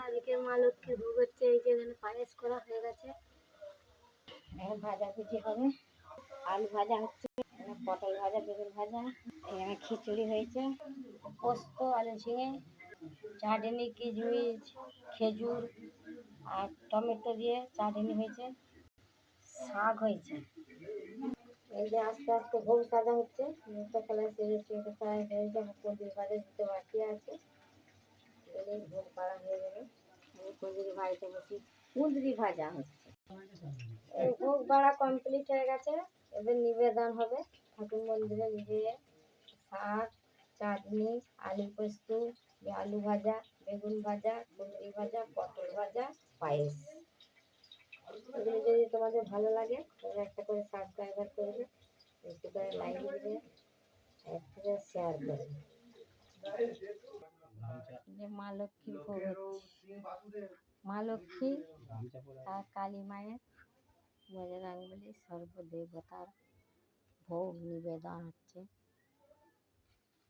আজকে মা লক্ষ্মীর ভোগ হচ্ছে। এই যে এখানে পায়েস করা হয়ে গেছে, এখন ভাজাভুজি হবে। আলু ভাজা হচ্ছে, এখানে পটল ভাজা, বেগুন ভাজা, এখানে খিচুড়ি হয়েছে, পোস্ত, আলু ঝিঙে, চাটনি, কিশমিশ, খেজুর আর টমেটো দিয়ে চাটনি হয়েছে, শাক হয়েছে। এই যে আস্তে আস্তে ভোগ সাজা হচ্ছে, মুখটা কালার সেরেছে, এটা প্রায় হয়ে যাবে। কুঁদরি ভাজা দিতে বাকি আছে, এলেই ভোগ করা হয়ে যাবে। আমি কুঁদরি ভাজতে বসি, কুঁদরি ভাজা হচ্ছে। এই ভোগ বাড়া কমপ্লিট হয়ে গেছে, এবার নিবেদন হবে ঠাকুর মন্দিরে নিয়ে। শাক, চাটনি, আলু পোস্ত, আলু ভাজা, বেগুন ভাজা, কুঁদরি ভাজা, পটল ভাজা, পায়েস। এগুলো যদি তোমাদের ভালো লাগে তোমরা একটা করে সাবস্ক্রাইব করবে, একটু করে লাইক দিবে, একটা শেয়ার করবে। যে মা লক্ষ্মীর ভোগ হচ্ছে, মা লক্ষ্মী আর কালী মায়ের বজরংবলী সর্বদেবতার ভোগ নিবেদন হচ্ছে।